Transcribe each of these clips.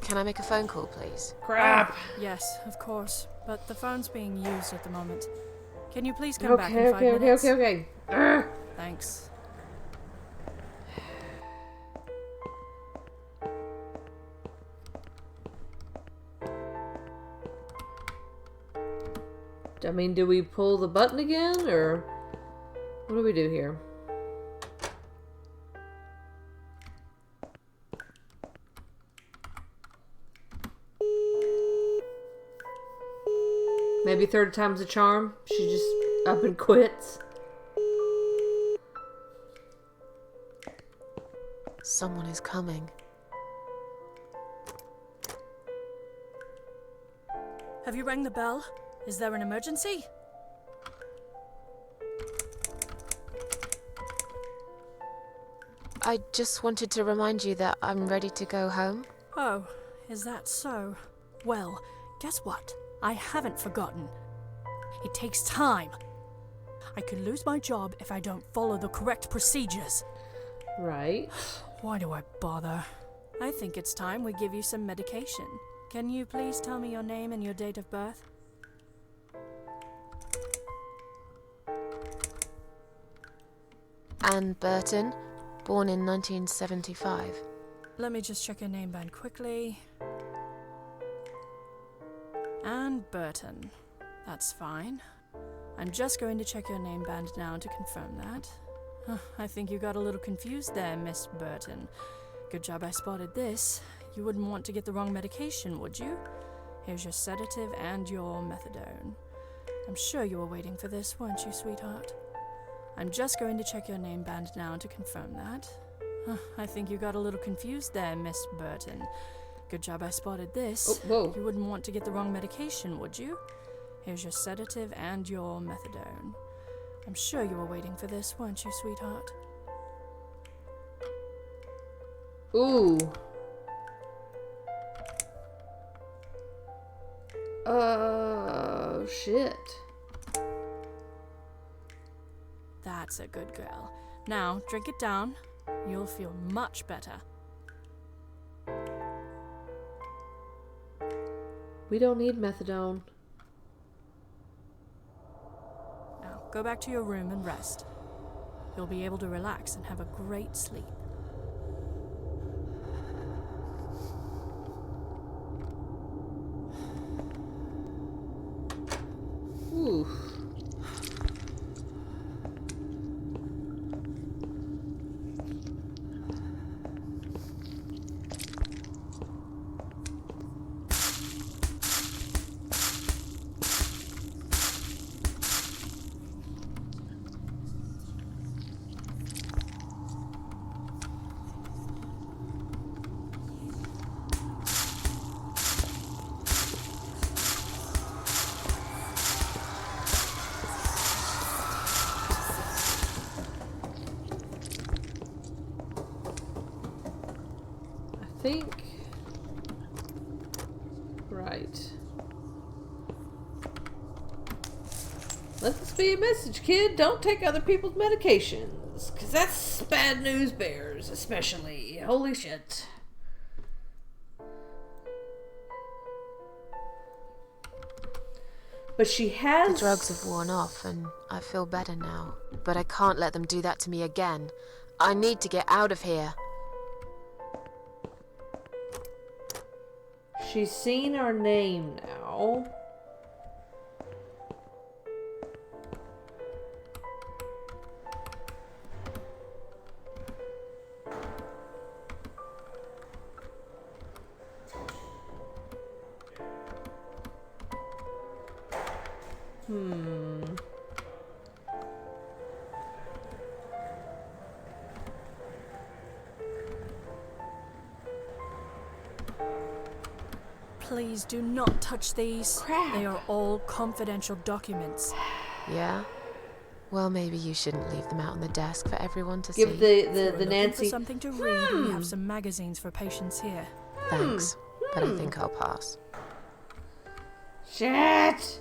Can I make a phone call, please? Crap. Yes, of course. But the phone's being used at the moment. Can you please come back in 5 minutes? Okay. Thanks. I mean, do we pull the button again, or what do we do here? Maybe third time's a charm. She just up and quits. Someone is coming. Have you rang the bell? Is there an emergency? I just wanted to remind you that I'm ready to go home. Oh, is that so? Well, guess what? I haven't forgotten. It takes time. I could lose my job if I don't follow the correct procedures. Right. Why do I bother? I think it's time we give you some medication. Can you please tell me your name and your date of birth? Anne Burton, born in 1975. Let me just check your name band quickly. Anne Burton. That's fine. I'm just going to check your name band now to confirm that. I think you got a little confused there, Miss Burton. Good job I spotted this. You wouldn't want to get the wrong medication, would you? Here's your sedative and your methadone. I'm sure you were waiting for this, weren't you, sweetheart? I'm just going to check your name band now to confirm that. I think you got a little confused there, Miss Burton. Good job I spotted this. Oh, whoa. You wouldn't want to get the wrong medication, would you? Here's your sedative and your methadone. I'm sure you were waiting for this, weren't you, sweetheart? Ooh. Shit. That's a good girl. Now, drink it down. You'll feel much better. We don't need methadone. Now, go back to your room and rest. You'll be able to relax and have a great sleep. Ooh. Think. Right. Let this be a message, kid. Don't take other people's medications. Because that's bad news bears, especially. Holy shit. But she has... The drugs have worn off and I feel better now. But I can't let them do that to me again. I need to get out of here. She's seen our name now. Please do not touch these. Crap. They are all confidential documents. Yeah? Well, maybe you shouldn't leave them out on the desk for everyone to Give see. the If you're looking Nancy... for something to read, we have some magazines for patients here. Thanks, but I think I'll pass. Shit!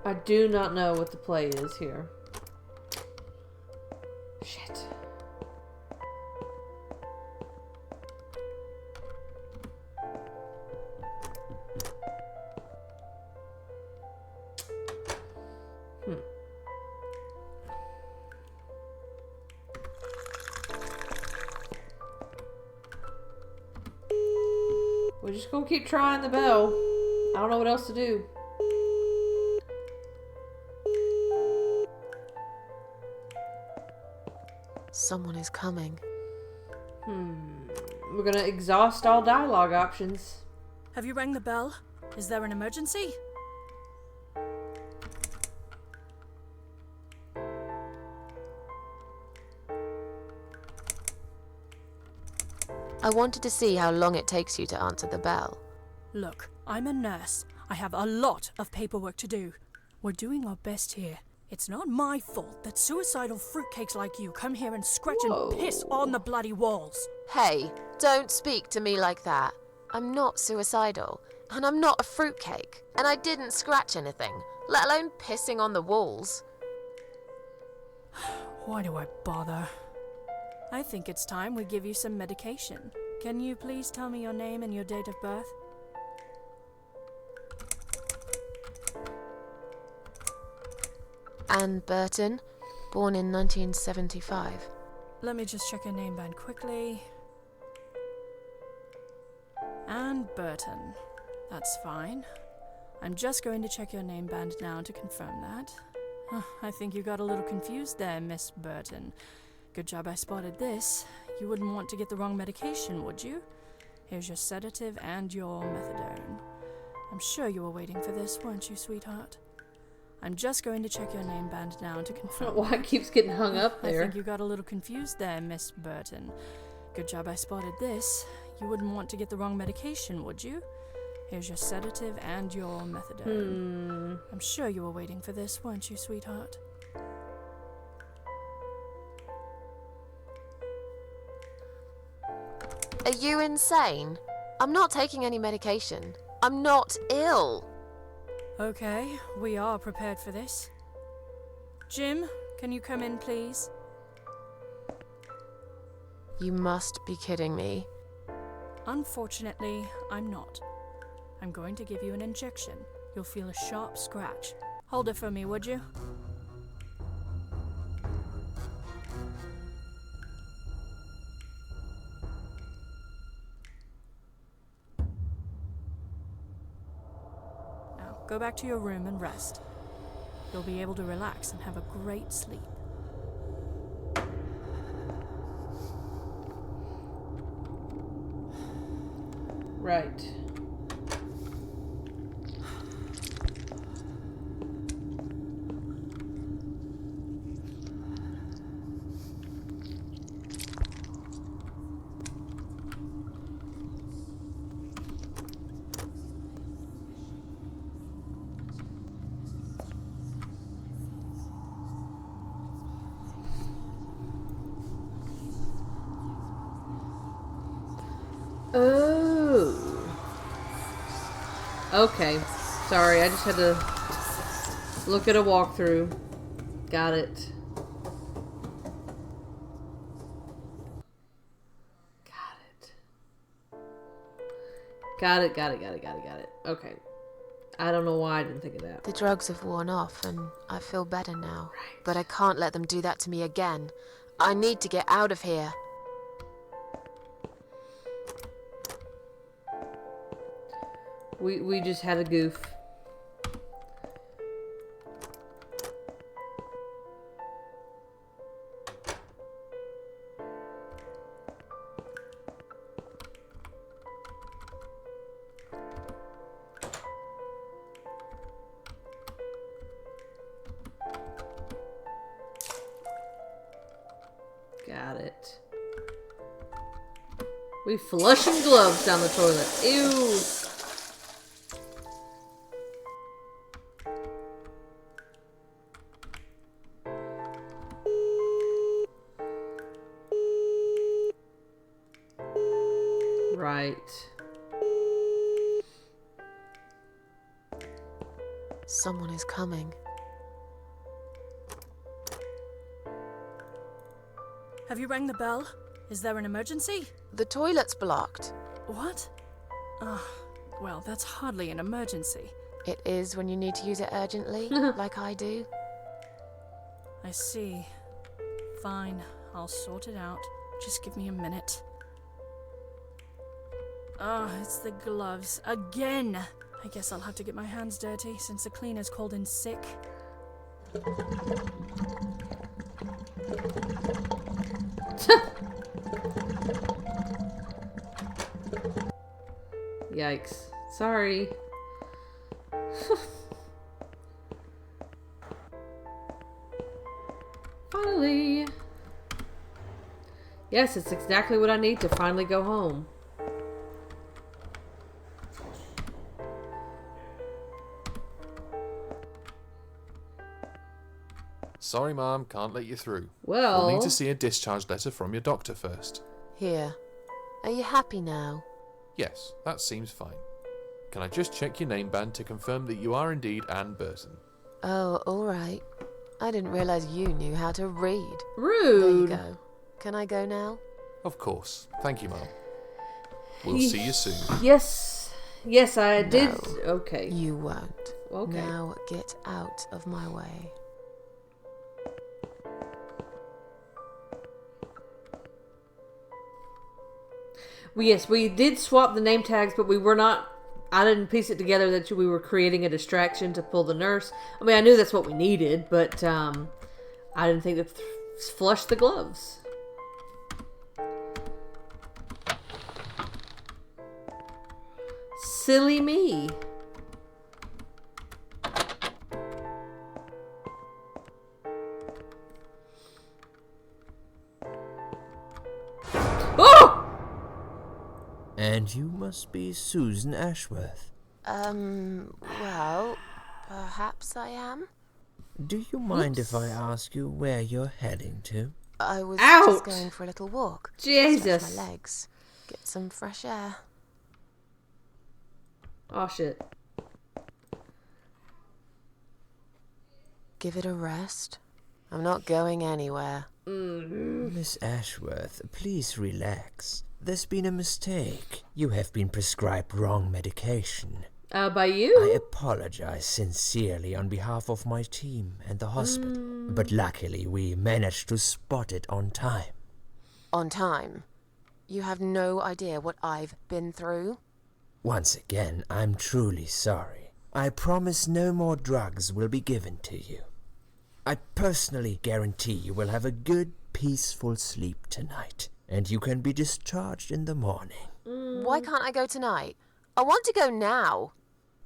I do not know what the play is here. Shit. just gonna keep trying the bell. I don't know what else to do. Someone is coming. We're gonna exhaust all dialogue options. Have you rang the bell? Is there an emergency? I wanted to see how long it takes you to answer the bell. Look, I'm a nurse. I have a lot of paperwork to do. We're doing our best here. It's not my fault that suicidal fruitcakes like you come here and scratch and piss on the bloody walls. Hey, don't speak to me like that. I'm not suicidal, and I'm not a fruitcake, and I didn't scratch anything, let alone pissing on the walls. Why do I bother? I think it's time we give you some medication. Can you please tell me your name and your date of birth? Anne Burton, born in 1975. Let me just check your name band quickly. Anne Burton. That's fine. I'm just going to check your name band now to confirm that. I think you got a little confused there, Miss Burton. Good job I spotted this. You wouldn't want to get the wrong medication, would you? Here's your sedative and your methadone. I'm sure you were waiting for this, weren't you, sweetheart? I'm just going to check your name band now to I don't confirm. know why it keeps getting hung up there. I think you got a little confused there, Miss Burton. Good job I spotted this. You wouldn't want to get the wrong medication, would you? Here's your sedative and your methadone. I'm sure you were waiting for this, weren't you, sweetheart? Are you insane? I'm not taking any medication. I'm not ill. Okay, we are prepared for this. Jim, can you come in, please? You must be kidding me. Unfortunately, I'm not. I'm going to give you an injection. You'll feel a sharp scratch. Hold it for me, would you? Now, go back to your room and rest. You'll be able to relax and have a great sleep. Right. Oh. Okay. Sorry, I just had to look at a walkthrough. Got it. Got it. Okay. I don't know why I didn't think of that. The drugs have worn off and I feel better now. Right. But I can't let them do that to me again. I need to get out of here. We just had a goof. Got it. We flushing gloves down the toilet. Ew. Right. Someone is coming. Have you rang the bell? Is there an emergency? The toilet's blocked. What? Well, that's hardly an emergency. It is when you need to use it urgently, like I do. I see. Fine, I'll sort it out. Just give me a minute. Oh, it's the gloves. Again! I guess I'll have to get my hands dirty since the cleaner's called in sick. Yikes. Sorry. Finally. Yes, it's exactly what I need to finally go home. Sorry, Mom, can't let you through. Well, We'll need to see a discharge letter from your doctor first. Here. Are you happy now? Yes, that seems fine. Can I just check your name band to confirm that you are indeed Anne Burton? Oh, all right. I didn't realize you knew how to read. rude. There you go. Can I go now? Of course. Thank you, Mom. We'll see you soon. Yes. Yes, I did. No. Okay. You won't. Okay. Now get out of my way. Yes, we did swap the name tags, but we were not. I didn't piece it together that we were creating a distraction to pull the nurse. I mean, I knew that's what we needed, but I didn't think to flush the gloves. Silly me. Oh! And you must be Susan Ashworth. Well, perhaps I am. Do you mind if I ask you where you're heading to? I was Ouch. just going for a little walk. Jesus. Stretch my legs. Get some fresh air. Oh, shit. Give it a rest. I'm not going anywhere. Miss Ashworth, please relax. There's been a mistake. You have been prescribed wrong medication. By you? I apologize sincerely on behalf of my team and the hospital, but luckily we managed to spot it on time. On time. You have no idea what I've been through. Once again, I'm truly sorry. I promise no more drugs will be given to you. I personally guarantee you will have a good, peaceful sleep tonight, and you can be discharged in the morning. Why can't I go tonight? I want to go now.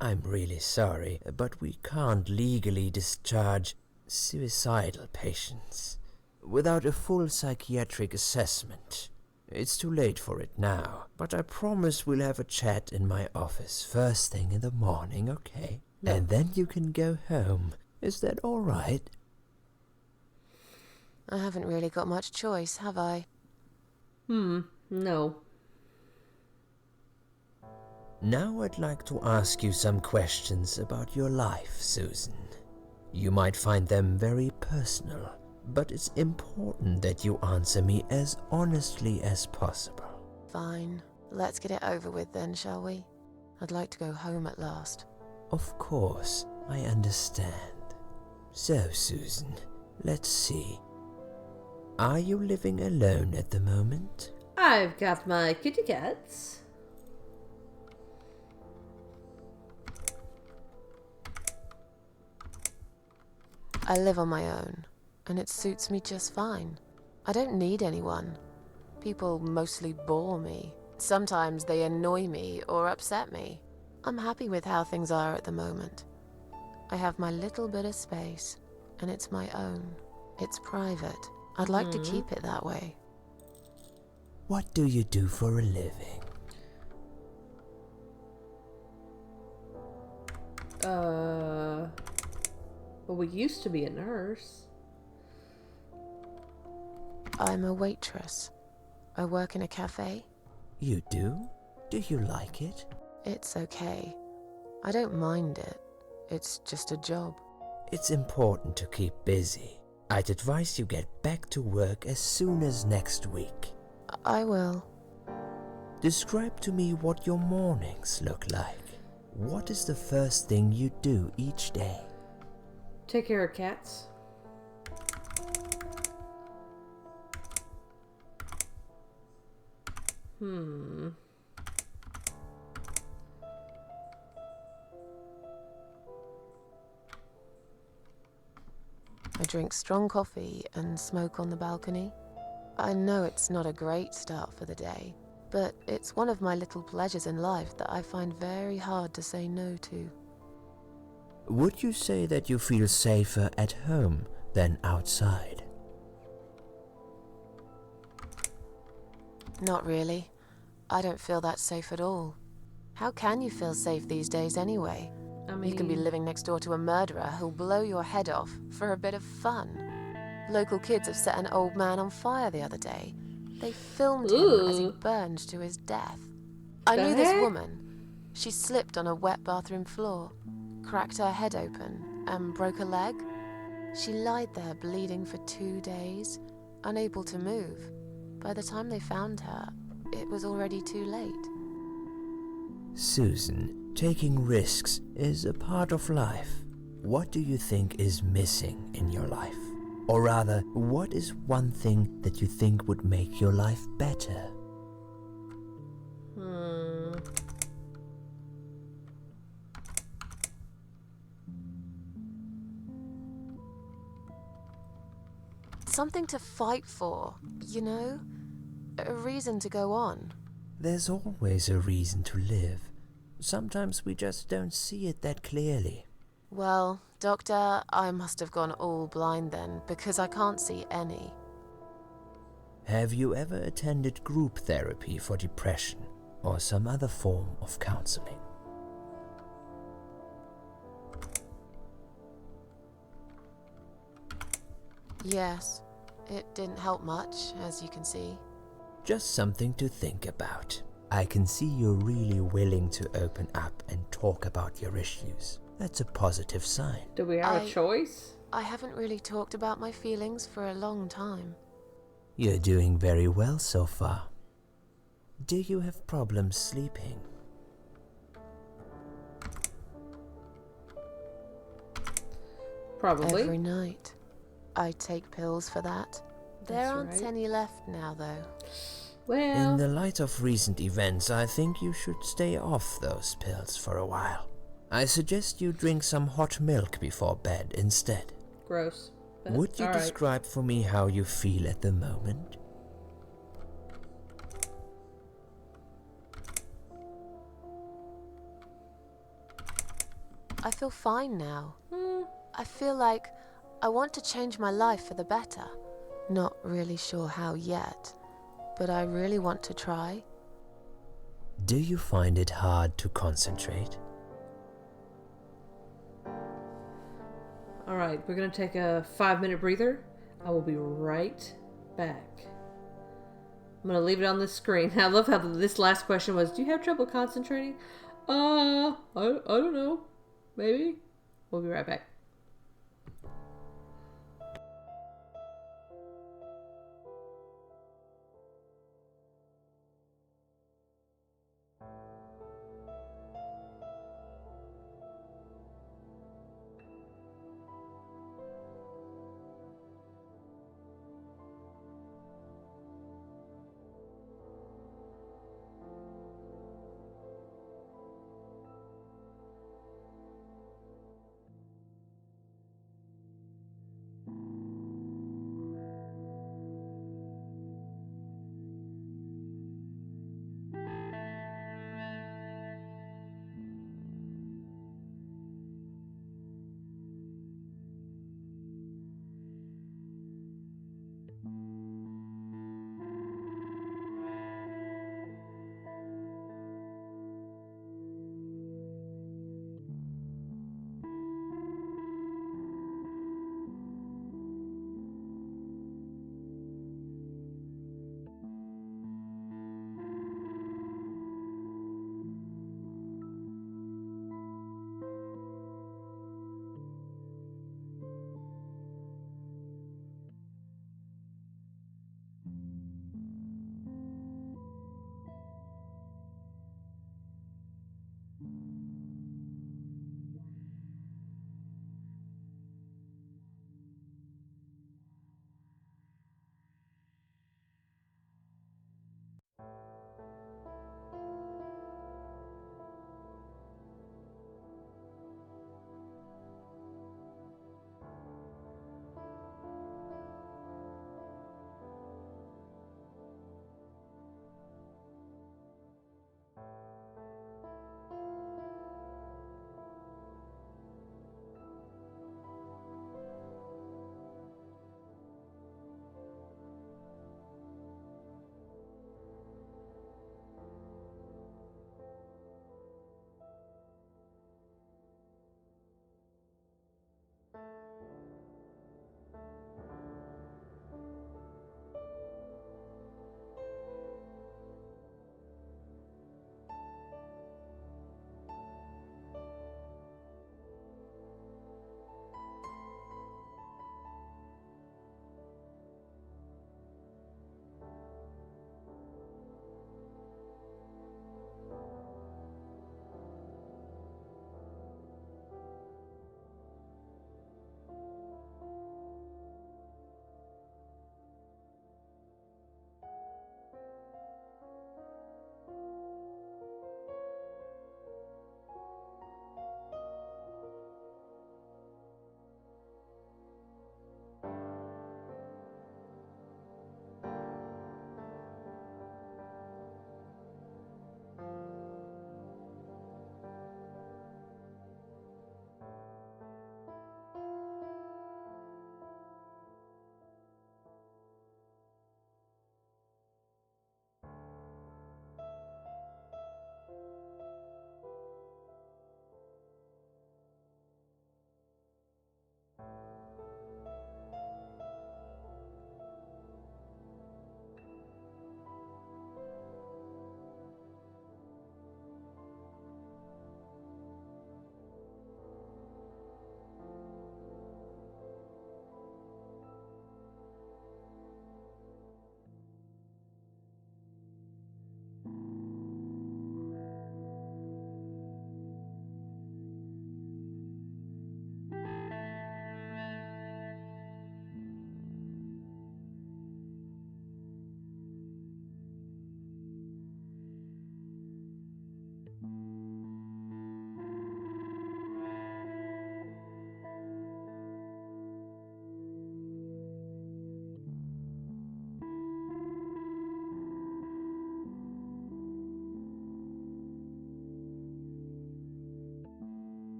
I'm really sorry, but we can't legally discharge suicidal patients without a full psychiatric assessment. It's too late for it now, but I promise we'll have a chat in my office first thing in the morning, okay? No. And then you can go home. Is that all right? I haven't really got much choice, have I? No. Now I'd like to ask you some questions about your life, Susan. You might find them very personal, but it's important that you answer me as honestly as possible. Fine. Let's get it over with then, shall we? I'd like to go home at last. Of course, I understand. So, Susan, let's see. Are you living alone at the moment? I've got my kitty cats. I live on my own, and it suits me just fine. I don't need anyone. People mostly bore me. Sometimes they annoy me or upset me. I'm happy with how things are at the moment. I have my little bit of space, and it's my own. It's private. I'd like to keep it that way. What do you do for a living? Well, we used to be a nurse. I'm a waitress. I work in a cafe. You do? Do you like it? It's okay. I don't mind it. It's just a job. It's important to keep busy. I'd advise you get back to work as soon as next week. I will. Describe to me what your mornings look like. What is the first thing you do each day? Take care of cats. I drink strong coffee and smoke on the balcony. I know it's not a great start for the day, but it's one of my little pleasures in life that I find very hard to say no to. Would you say that you feel safer at home than outside? Not really. I don't feel that safe at all. How can you feel safe these days anyway? I mean, You can be living next door to a murderer who'll blow your head off for a bit of fun. Local kids have set an old man on fire the other day. They filmed him as he Ooh. burned to his death. I The knew this heck? woman. She slipped on a wet bathroom floor, cracked her head open, and broke a leg. She lied there bleeding for 2 days, unable to move. By the time they found her, it was already too late. Susan, taking risks is a part of life. What do you think is missing in your life? Or rather, what is one thing that you think would make your life better? Something to fight for, you know? A reason to go on. There's always a reason to live. Sometimes we just don't see it that clearly. Well, Doctor, I must have gone all blind then, because I can't see any. Have you ever attended group therapy for depression or some other form of counseling? Yes, it didn't help much, as you can see. Just something to think about. I can see you're really willing to open up and talk about your issues. That's a positive sign. do we have a I- choice? I haven't really talked about my feelings for a long time. You're doing very well so far. Do you have problems sleeping? Probably. Every night. I take pills for that. There That's aren't right. any left now, though. Well, In the light of recent events, I think you should stay off those pills for a while. I suggest you drink some hot milk before bed instead. gross. But Would you all right. describe for me how you feel at the moment? I feel fine now. I feel like I want to change my life for the better. Not really sure how yet, but I really want to try. Do you find it hard to concentrate? All right, we're gonna take a 5-minute breather. I will be right back. I'm gonna leave it on the screen. I love how this last question was, do you have trouble concentrating? I don't know. Maybe. We'll be right back.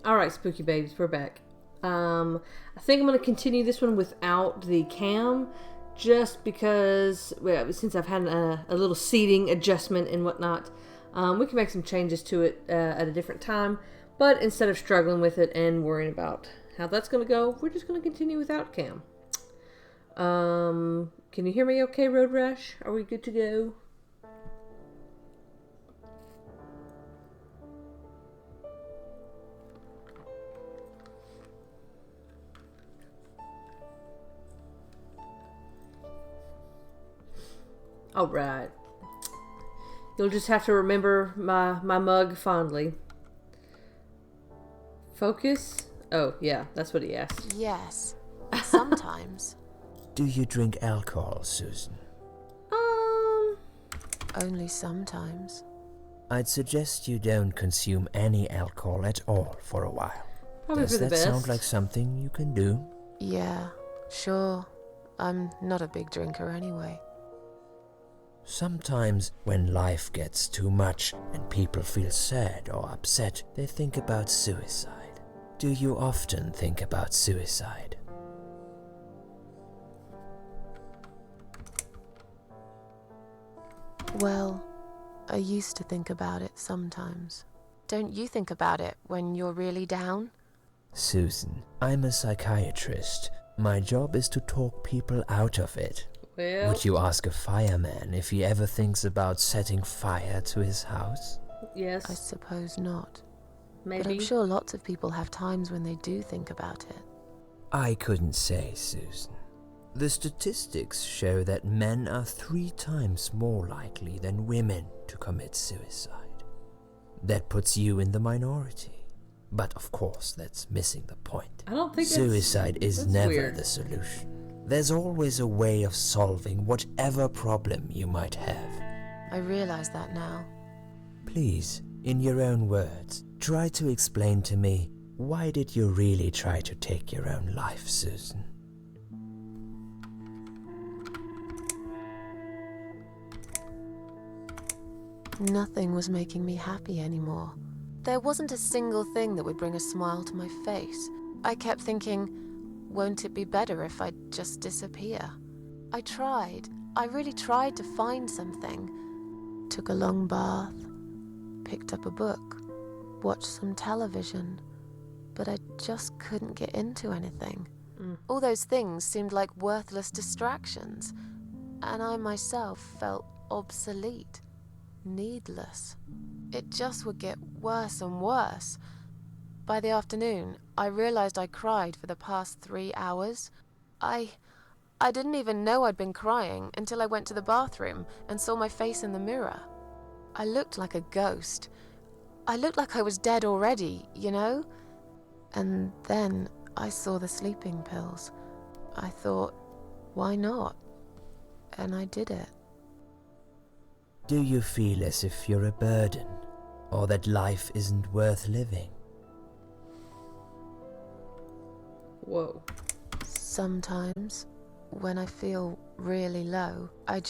All right, spooky babies, we're back. I think I'm going to continue this one without the cam, just because, well, since I've had a little seating adjustment and whatnot, we can make some changes to it at a different time. But instead of struggling with it and worrying about how that's going to go, we're just going to continue without cam. Can you hear me okay, Road Rash? Are we good to go? All right. You'll just have to remember my mug fondly. Focus? Oh, yeah, that's what he asked. Yes, sometimes. Do you drink alcohol, Susan? Only sometimes. I'd suggest you don't consume any alcohol at all for a while. Probably Does for the that best. sound like something you can do? Yeah, sure. I'm not a big drinker anyway. Sometimes, when life gets too much and people feel sad or upset, they think about suicide. Do you often think about suicide? Well, I used to think about it sometimes. Don't you think about it when you're really down? Susan, I'm a psychiatrist. My job is to talk people out of it. Well, Would you ask a fireman if he ever thinks about setting fire to his house? yes, I suppose not. maybe. But I'm sure lots of people have times when they do think about it. I couldn't say, Susan. The statistics show that men are 3 times more likely than women to commit suicide. That puts you in the minority. But of course, that's missing the point. I don't think Suicide is that's never weird. the solution. There's always a way of solving whatever problem you might have. I realize that now. Please, in your own words, try to explain to me, why did you really try to take your own life, Susan? Nothing was making me happy anymore. There wasn't a single thing that would bring a smile to my face. I kept thinking, won't it be better if I just disappear? I tried. I really tried to find something. Took a long bath, picked up a book, watched some television, but I just couldn't get into anything. All those things seemed like worthless distractions, and I myself felt obsolete, needless. It just would get worse and worse. By the afternoon, I realized I cried for the past 3 hours. I didn't even know I'd been crying until I went to the bathroom and saw my face in the mirror. I looked like a ghost. I looked like I was dead already, you know? And then I saw the sleeping pills. I thought, why not? And I did it. Do you feel as if you're a burden, or that life isn't worth living? Whoa. Sometimes, when I feel really low, I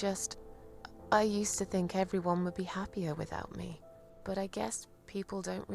used to think everyone would be happier without me. But I guess people don't really